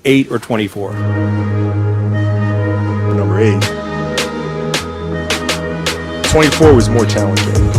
8 or 24? Number 8. 24 was more challenging.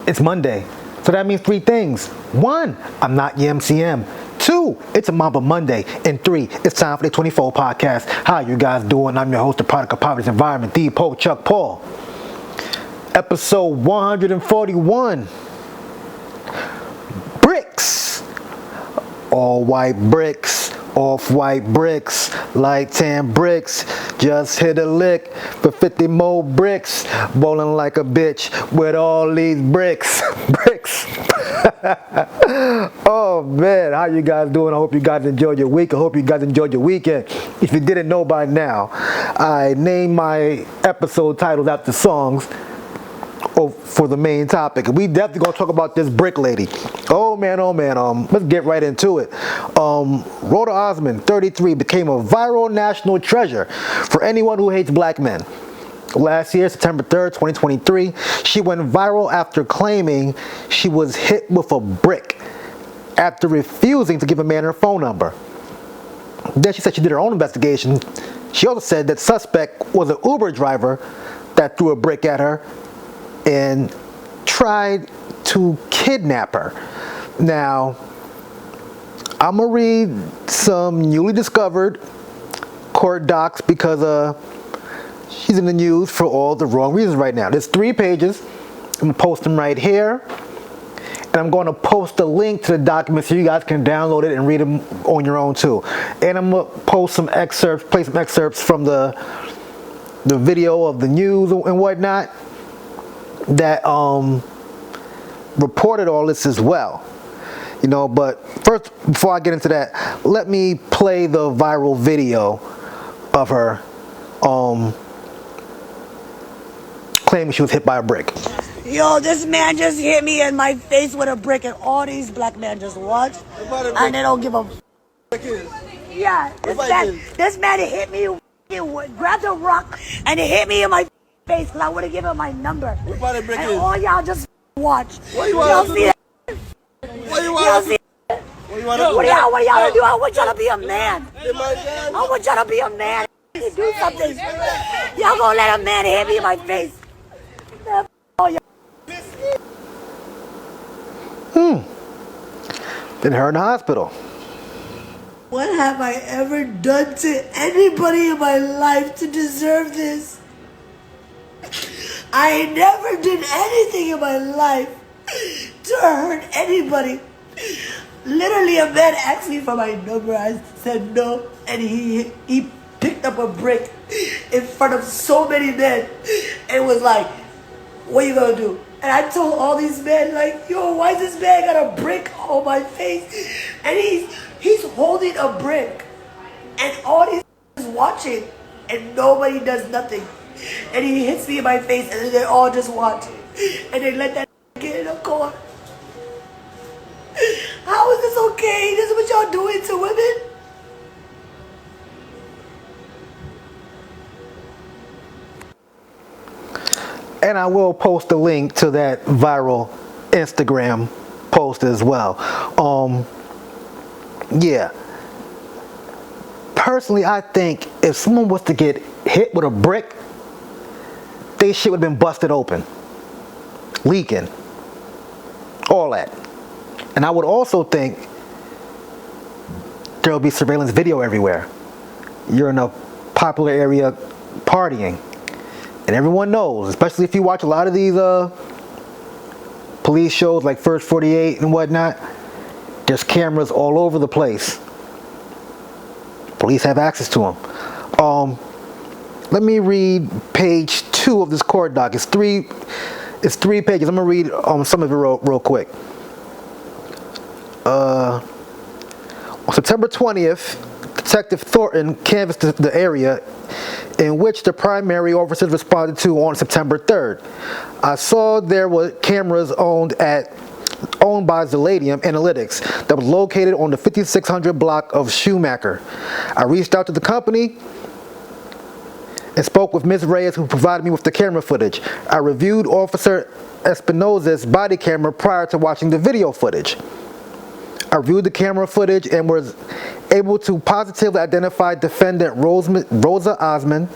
It's Monday, so that means 3 things. 1, I'm not your MCM. 2, it's a Mamba Monday. And 3, it's time for the 24 podcast. How you guys doing? I'm your host, the product of poverty's environment, the Poe Chuck Paul. Episode 141. Bricks. All white bricks, off-white bricks, light tan bricks. Just hit a lick for 50 more bricks. Bowling like a bitch with all these bricks. Bricks. Oh man, how you guys doing? I hope you guys enjoyed your week. I hope you guys enjoyed your weekend. If you didn't know by now, I named my episode titles after songs for the main topic. We definitely gonna talk about this brick lady. Oh man, let's get right into it. Rhoda Osmond, 33, became a viral national treasure for anyone who hates black men. Last year, September 3rd, 2023, she went viral after claiming she was hit with a brick after refusing to give a man her phone number. Then she said she did her own investigation. She also said that suspect was an Uber driver that threw a brick at her and tried to kidnap her. Now, I'm gonna read some newly discovered court docs because she's in the news for all the wrong reasons right now. There's 3 pages. I'm gonna post them right here. And I'm gonna post a link to the document so you guys can download it and read them on your own too. And I'm gonna post some excerpts, play some excerpts from the video of the news and whatnot that reported all this as well. You know, but first, before I get into that, let me play the viral video of her claiming she was hit by a brick. Yo, this man just hit me in my face with a brick, and all these black men just watch and they don't give a yeah, this man hit me, grabbed a rock and it hit me in my face because I would have given him my number. And all y'all just watch. Y'all see that? Y'all see that? What do y'all do? I want y'all to be a man. I want y'all to be a man. Do something. Y'all gonna let a man hit me in my face? Then her in the hospital. What have I ever done to anybody in my life to deserve this? I never did anything in my life to hurt anybody. Literally, a man asked me for my number. I said no, and he picked up a brick in front of so many men and was like, "What you gonna do?" And I told all these men, like, "Yo, why this man got a brick on my face?" And he's holding a brick, and all these is watching, and nobody does nothing. And he hits me in my face, and then they all just watch, and they let that get in the car. How is this okay? This is what y'all doing to women? And I will post a link to that viral Instagram post as well. Yeah. Personally, I think if someone was to get hit with a brick, they shit would have been busted open, leaking, all that. And I would also think there'll be surveillance video everywhere. You're in a popular area partying, and everyone knows, especially if you watch a lot of these police shows like First 48 and whatnot, there's cameras all over the place Police have access to them. Let me read page 2 of this court doc. It's three pages. I'm gonna read some of it real quick. On September 20th, Detective Thornton canvassed the area in which the primary officers responded to on September 3rd. I saw there were cameras owned by Zaladium Analytics that was located on the 5600 block of Schumacher. I reached out to the company and spoke with Ms. Reyes, who provided me with the camera footage. I reviewed Officer Espinosa's body camera prior to watching the video footage. I reviewed the camera footage and was able to positively identify defendant Rosa Osmond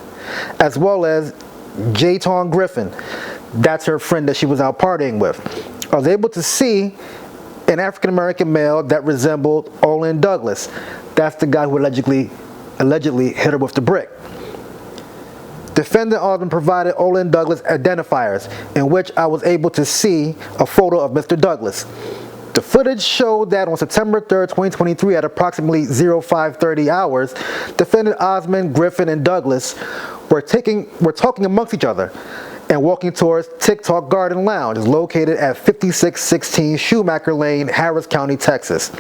as well as Jayton Griffin. That's her friend that she was out partying with. I was able to see an African-American male that resembled Olin Douglas. That's the guy who allegedly hit her with the brick. Defendant Osmond provided Olin Douglas identifiers, in which I was able to see a photo of Mr. Douglas. The footage showed that on September 3rd, 2023, at approximately 0530 hours, defendant Osmond, Griffin, and Douglas were talking amongst each other and walking towards TikTok Garden Lounge, located at 5616 Schumacher Lane, Harris County, Texas.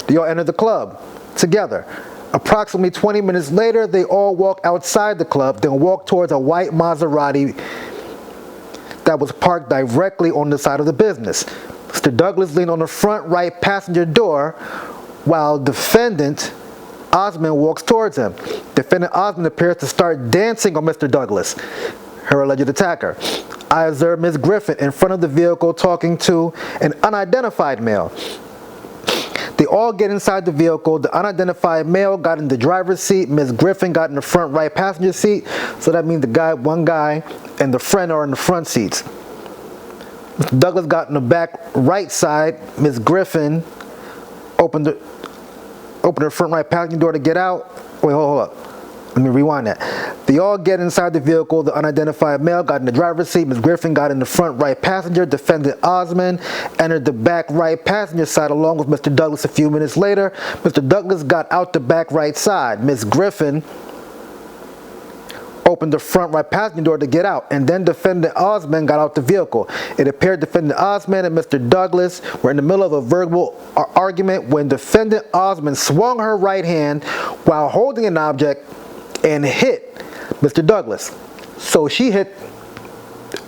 They all entered the club together. Approximately 20 minutes later, they all walked outside the club, then walked towards a white Maserati that was parked directly on the side of the business. Mr. Douglas leaned on the front right passenger door while defendant Osmond walks towards him. Defendant Osmond appears to start dancing on Mr. Douglas, her alleged attacker. I observed Ms. Griffin in front of the vehicle talking to an unidentified male. They all get inside the vehicle. The unidentified male got in the driver's seat. Ms. Griffin got in the front right passenger seat. So that means one guy and the friend are in the front seats. Mr. Douglas got in the back right side. Ms. Griffin opened her front right passenger door to get out. Wait, hold up. Let me rewind that. They all get inside the vehicle. The unidentified male got in the driver's seat. Ms. Griffin got in the front right passenger. Defendant Osmond entered the back right passenger side along with Mr. Douglas a few minutes later. Mr. Douglas got out the back right side. Ms. Griffin opened the front right passenger door to get out, and then defendant Osmond got out the vehicle. It appeared defendant Osmond and Mr. Douglas were in the middle of a verbal argument when defendant Osmond swung her right hand while holding an object and hit Mr. Douglas. So she hit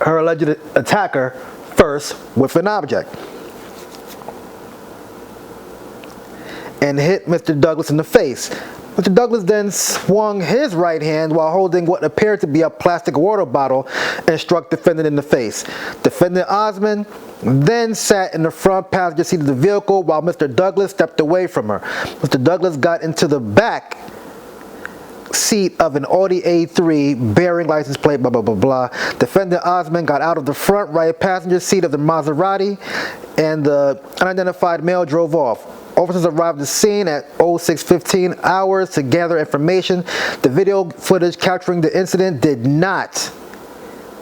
her alleged attacker first with an object and hit Mr. Douglas in the face. Mr. Douglas then swung his right hand while holding what appeared to be a plastic water bottle and struck defendant in the face. Defendant Osmond then sat in the front passenger seat of the vehicle while Mr. Douglas stepped away from her. Mr. Douglas got into the back seat of an Audi A3 bearing license plate blah blah blah blah. Defendant Osmond got out of the front right passenger seat of the Maserati and the unidentified male drove off. Officers arrived at the scene at 0615 hours to gather information. The video footage capturing the incident did not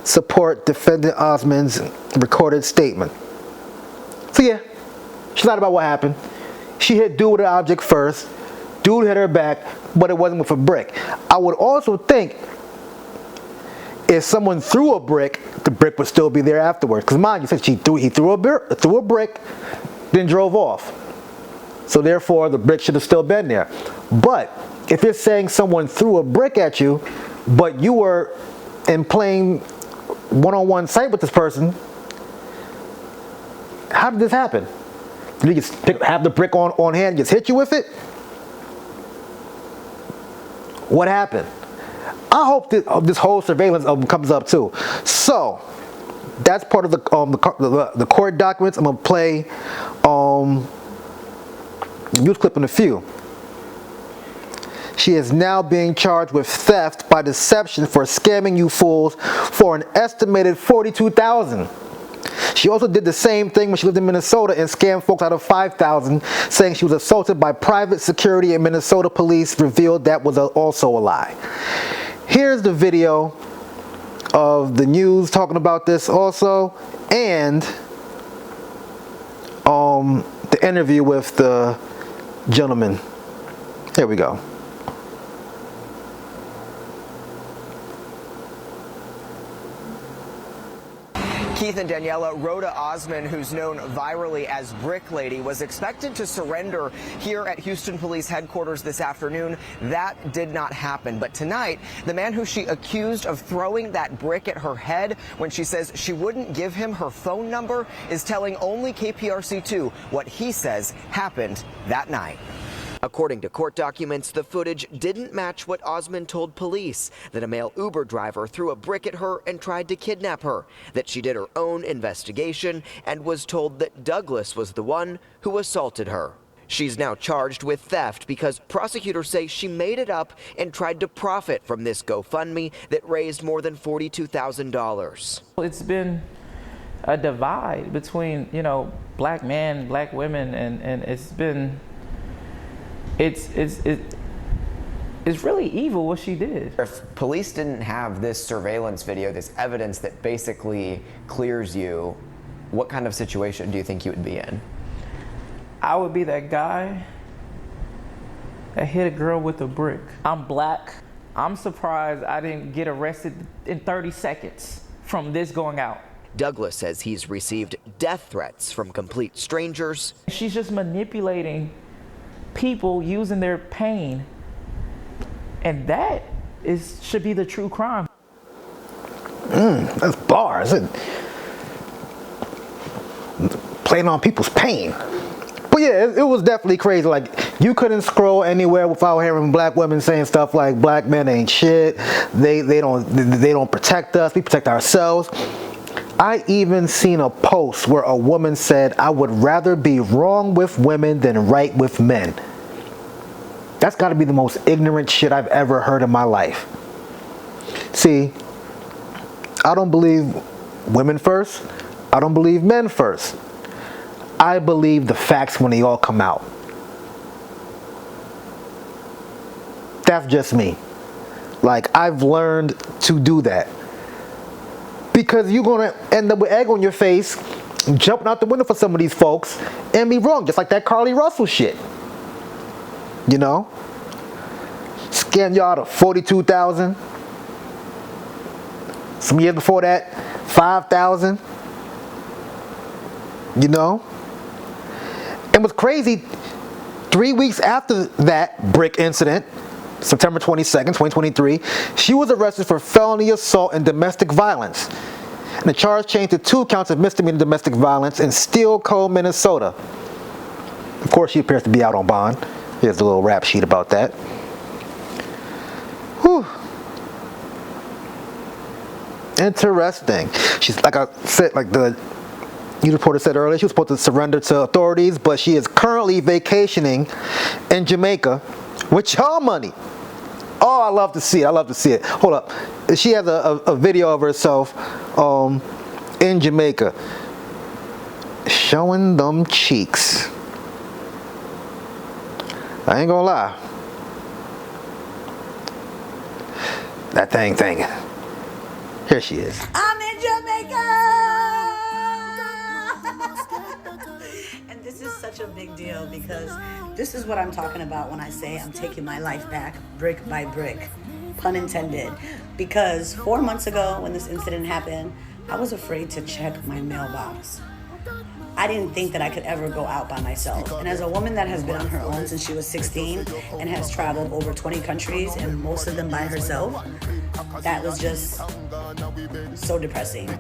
support defendant Osmond's recorded statement. So yeah, she lied about what happened. She hit dude with an object first. Dude hit her back, but it wasn't with a brick. I would also think if someone threw a brick, the brick would still be there afterwards. Because mind you, he threw a brick, then drove off. So therefore, the brick should have still been there. But if you're saying someone threw a brick at you, but you were in plain one-on-one sight with this person, how did this happen? Did he just have the brick on hand and just hit you with it? What happened? I hope this whole surveillance comes up too. So that's part of the court documents. I'm gonna play news clip in a few. She is now being charged with theft by deception for scamming you fools for an estimated $42,000. She also did the same thing when she lived in Minnesota and scammed folks out of $5,000, saying she was assaulted by private security, and Minnesota police revealed that was also a lie. Here's the video of the news talking about this also, and the interview with the gentleman. Here we go. Keith and Daniela, Rhoda Osman, who's known virally as Brick Lady, was expected to surrender here at Houston Police Headquarters this afternoon. That did not happen. But tonight, the man who she accused of throwing that brick at her head when she says she wouldn't give him her phone number is telling only KPRC2 what he says happened that night. According to court documents, the footage didn't match what Osman told police, that a male Uber driver threw a brick at her and tried to kidnap her, that she did her own investigation and was told that Douglas was the one who assaulted her. She's now charged with theft because prosecutors say she made it up and tried to profit from this GoFundMe that raised more than $42,000. It's been a divide between, black men, black women, and it's been, it's really evil what she did. If police didn't have this surveillance video, this evidence that basically clears you, what kind of situation do you think you would be in? I would be that guy that hit a girl with a brick. I'm black. I'm surprised I didn't get arrested in 30 seconds from this going out. Douglas says he's received death threats from complete strangers. She's just manipulating people using their pain. And that should be the true crime. That's bars. Playing on people's pain. But yeah, it was definitely crazy. Like, you couldn't scroll anywhere without hearing black women saying stuff like, black men ain't shit. They don't protect us. We protect ourselves. I even seen a post where a woman said, I would rather be wrong with women than right with men. That's got to be the most ignorant shit I've ever heard in my life. See, I don't believe women first. I don't believe men first. I believe the facts when they all come out. That's just me. Like, I've learned to do that. Because you're going to end up with egg on your face, jumping out the window for some of these folks, and be wrong. Just like that Carly Russell shit. You know? Scam y'all to 42,000. Some years before that, 5,000. You know? And what's crazy, 3 weeks after that brick incident, September 22nd, 2023, she was arrested for felony assault and domestic violence. And the charge changed to 2 counts of misdemeanor domestic violence in Steel Cove, Minnesota. Of course, she appears to be out on bond. Here's a little rap sheet about that. Whew. Interesting. She's, like I said, like the news reporter said earlier, she was supposed to surrender to authorities, but she is currently vacationing in Jamaica with y'all money. Oh, I love to see it. I love to see it. Hold up. She has a video of herself in Jamaica showing them cheeks. I ain't gonna lie. That thing. Here she is. I'm in Jamaica! And this is such a big deal because this is what I'm talking about when I say I'm taking my life back brick by brick. Pun intended. Because 4 months ago when this incident happened, I was afraid to check my mailbox. I didn't think that I could ever go out by myself. And as a woman that has been on her own since she was 16 and has traveled over 20 countries and most of them by herself, that was just so depressing.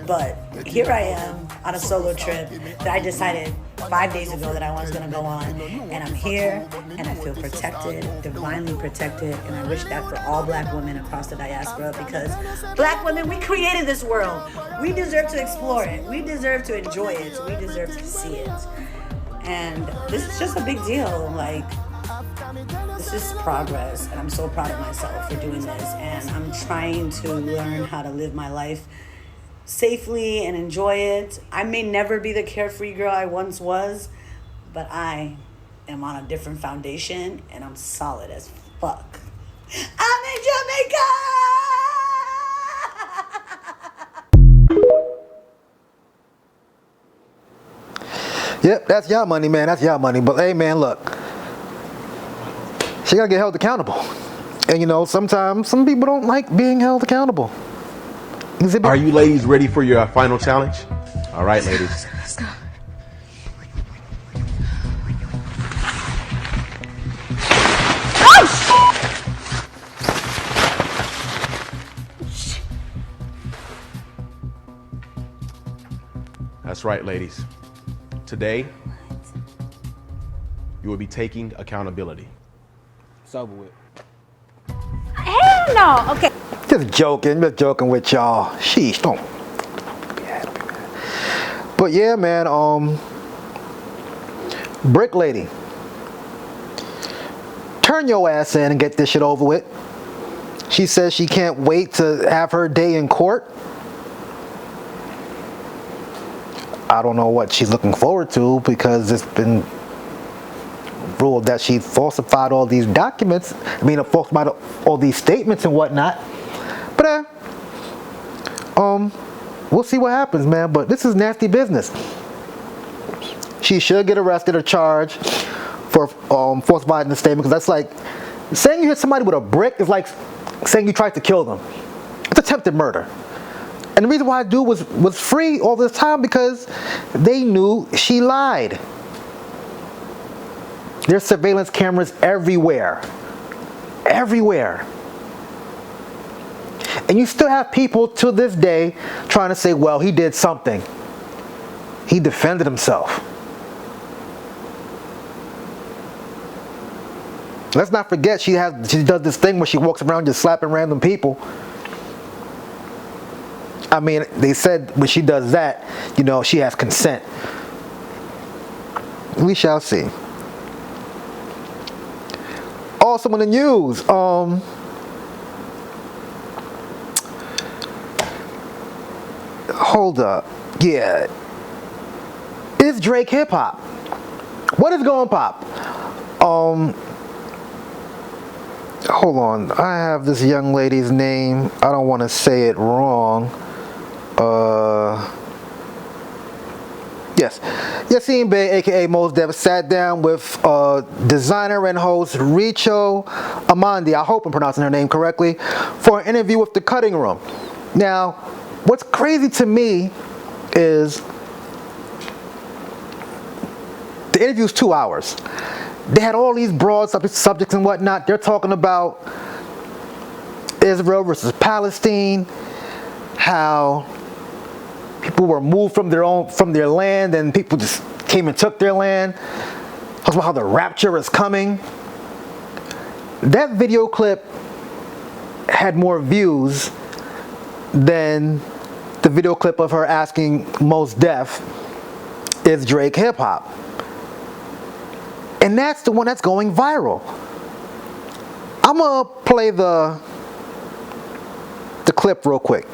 But here I am on a solo trip that I decided 5 days ago that I was going to go on, and I'm here and I feel protected, divinely protected, and I wish that for all black women across the diaspora, because black women, we created this world. We deserve to explore it. We deserve to enjoy it. We deserve to see it. And this is just a big deal. Like, this is progress, and I'm so proud of myself for doing this, and I'm trying to learn how to live my life safely and enjoy it. I may never be the carefree girl I once was, but I am on a different foundation, and I'm solid as fuck. I'm in Jamaica! Yep, that's y'all money, man. That's y'all money. But hey, man, look. She gotta get held accountable. And you know, sometimes some people don't like being held accountable. Are you ladies ready for your final challenge? All right, ladies. Let's go. That's right, ladies. Today, you will be taking accountability. It's over with. Hell no. Okay. Just joking with y'all. Sheesh, don't be mad. But yeah, man, Brick Lady, turn your ass in and get this shit over with. She says she can't wait to have her day in court. I don't know what she's looking forward to, because it's been ruled that she falsified all these documents. Falsified all these statements and whatnot. But we'll see what happens, man. But this is nasty business. She should get arrested or charged for falsifying the statement, because that's like saying you hit somebody with a brick is like saying you tried to kill them. It's attempted murder. And the reason why the dude was free all this time, because they knew she lied. There's surveillance cameras everywhere. Everywhere. And you still have people to this day trying to say, well, he did something. He defended himself. Let's not forget, she does this thing where she walks around just slapping random people. They said when she does that, she has consent. We shall see. Also in the news, hold up. Yeah. Is Drake hip hop? What is going pop? Hold on. I have this young lady's name. I don't want to say it wrong. Yes. Yassine Bey, aka Mos Def, sat down with designer and host Richo Amandi, I hope I'm pronouncing her name correctly, for an interview with The Cutting Room. Now, what's crazy to me is the interview's 2 hours. They had all these broad subjects and whatnot. They're talking about Israel versus Palestine, how people were moved from their land and people just came and took their land. Talks about how the rapture is coming. That video clip had more views than the video clip of her asking Mos Def, is Drake hip hop? And that's the one that's going viral. I'm gonna play the clip real quick.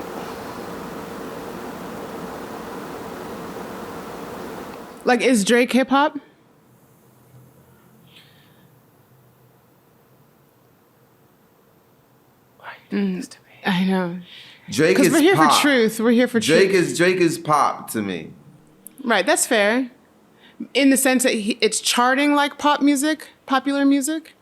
Like, is Drake hip hop? I know. Drake is Because we're here pop. for truth. We're here for Drake truth. Drake is pop to me. Right, that's fair. In the sense that it's charting like pop music, popular music.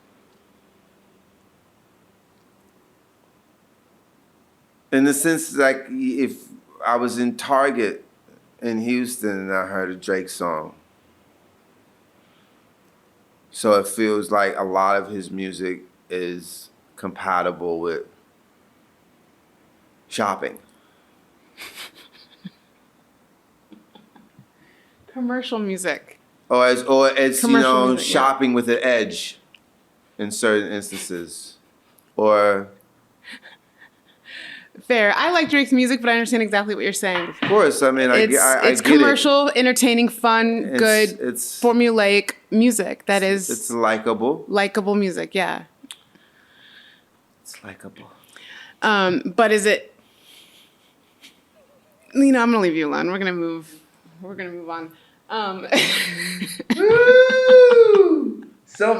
In the sense, like, if I was in Target in Houston and I heard a Drake song, so it feels like a lot of his music is compatible with shopping. Commercial music. Or as Commercial music, yeah. shopping with an edge in certain instances. Or Fair. I like Drake's music, but I understand exactly what you're saying. of course, I mean, I It's get commercial, entertaining, fun, good, it's formulaic music. it's likable. Likable music, yeah. It's likable. But is it? I'm gonna leave you alone. We're gonna move on. Woo! So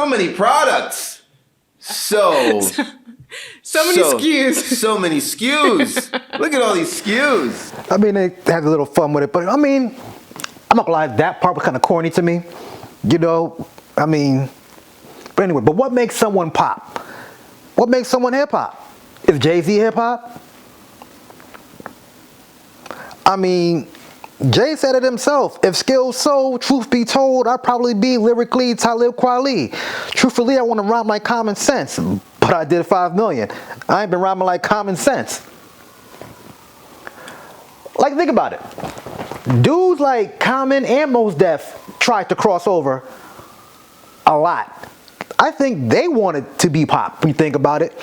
many products. So many SKUs. So many SKUs. Look at all these SKUs. They had a little fun with it, but I'm not gonna lie, that part was kind of corny to me. But anyway, but what makes someone pop? What makes someone hip hop? Is Jay-Z hip hop? I mean, Jay said it himself. If skills so, truth be told, I'd probably be lyrically Talib Kweli. Truthfully, I want to rhyme like common sense, but I did 5 million. I ain't been rhyming like common sense. Like, think about it. Dudes like Common and Mos Def tried to cross over a lot. I think they wanted to be pop when you think about it.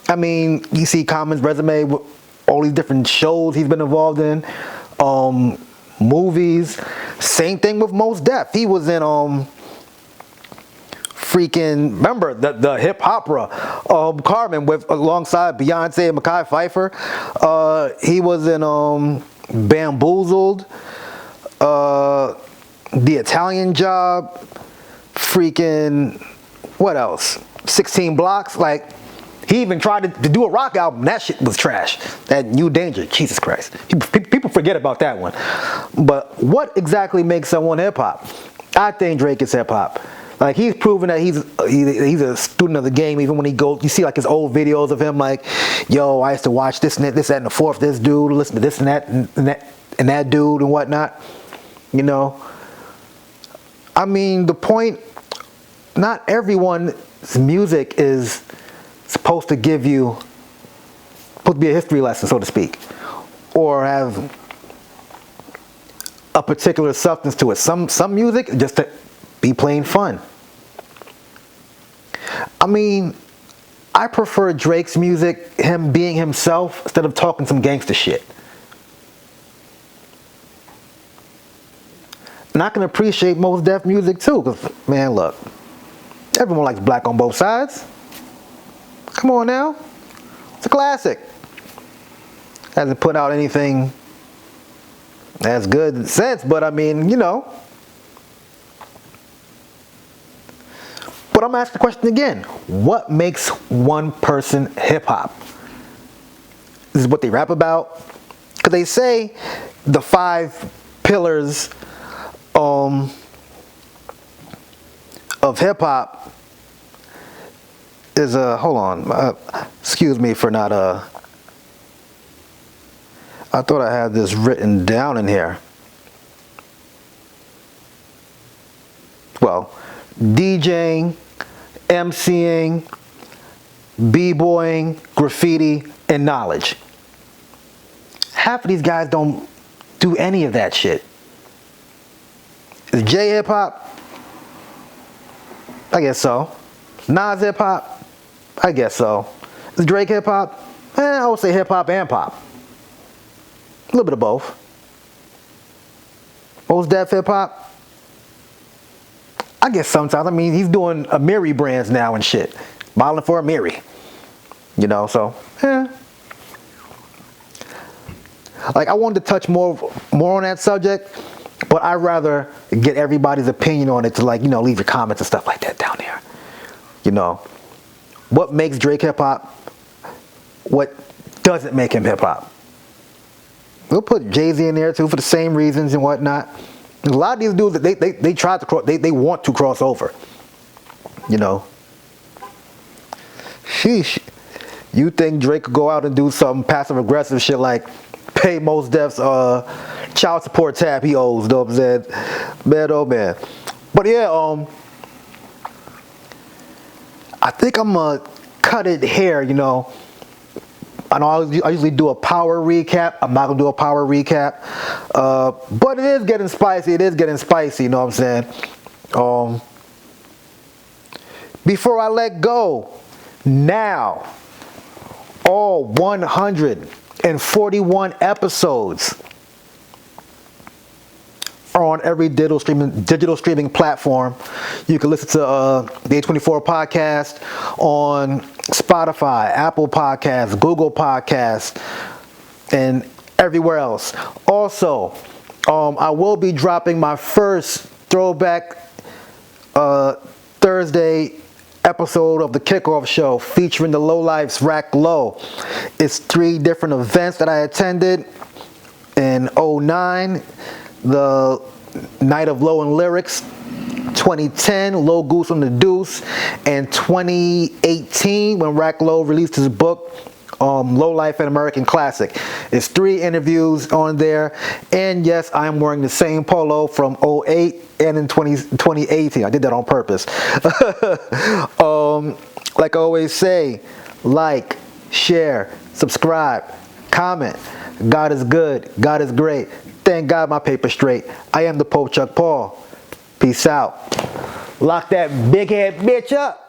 I mean, you see Common's resume with all these different shows he's been involved in, movies. Same thing with Mos Def. He was in freaking, remember the hip opera Carmen with alongside Beyonce and Mekhi Phifer. He was in Bamboozled, The Italian Job, freaking, what else? 16 Blocks. Like, he even tried to do a rock album. That shit was trash. That New Danger, Jesus Christ. People forget about that one. But what exactly makes someone hip hop? I think Drake is hip hop. Like, he's proven that he's a student of the game. Even when he goes, you see like his old videos of him, like, yo, I used to watch this and that and the fourth, this dude, listen to this and that dude and whatnot. You know, I mean, the point. Not everyone's music is supposed to give you, supposed to be a history lesson, so to speak, or have a particular substance to it. Some music just to be plain fun. I mean, I prefer Drake's music, him being himself, instead of talking some gangster shit. And I can appreciate Mos Def music too, because, man, look, everyone likes Black on Both Sides. Come on now. It's a classic. Hasn't put out anything as good since, but I mean, you know. But I'm asking the question again. What makes one person hip hop? This is what they rap about. Because they say the 5 pillars of hip hop is hold on, excuse me for not I thought I had this written down in here. Well, DJing, MCing, b-boying, graffiti, and knowledge. Half of these guys don't do any of that shit. Is Jay hip hop? I guess so. Nas hip hop? I guess so. Is Drake hip hop? I would say hip hop and pop. A little bit of both. Mos Def hip hop? I guess sometimes. I mean, he's doing Amiri brands now and shit. Modeling for Amiri. You know, so, Like, I wanted to touch more on that subject, but I'd rather get everybody's opinion on it to, like, you know, leave your comments and stuff like that down there. You know, what makes Drake hip hop? What doesn't make him hip hop? We'll put Jay-Z in there too for the same reasons and whatnot. A lot of these dudes, they try to cross, they want to cross over. You know. Sheesh. You think Drake could go out and do some passive aggressive shit like pay Mos Def's child support tab he owes, you know what I'm saying? Man, oh man. But yeah, I think I'm gonna cut it here, you know. I know I usually do a power recap. I'm not gonna do a power recap. But it is getting spicy. You know what I'm saying? Before I let go, now, all 141 episodes are on every digital streaming platform. You can listen to the A24 podcast on Spotify, Apple Podcasts, Google Podcasts, and everywhere else. Also, I will be dropping my first throwback Thursday episode of the Kickoff Show featuring the Lowlifes Rack Low. It's 3 different events that I attended in 2009. The Night of Low and Lyrics, 2010, Low Goose on the Deuce, and 2018 when Rack Low released his book, Low Life and American Classic. It's 3 interviews on there, and yes, I'm wearing the same polo from 08 and in 2018. I did that on purpose. Like I always say, like, share, subscribe, comment. God is good. God is great. Thank God my paper's straight. I am the Pope Chuck Paul. Peace out. Lock that big head bitch up.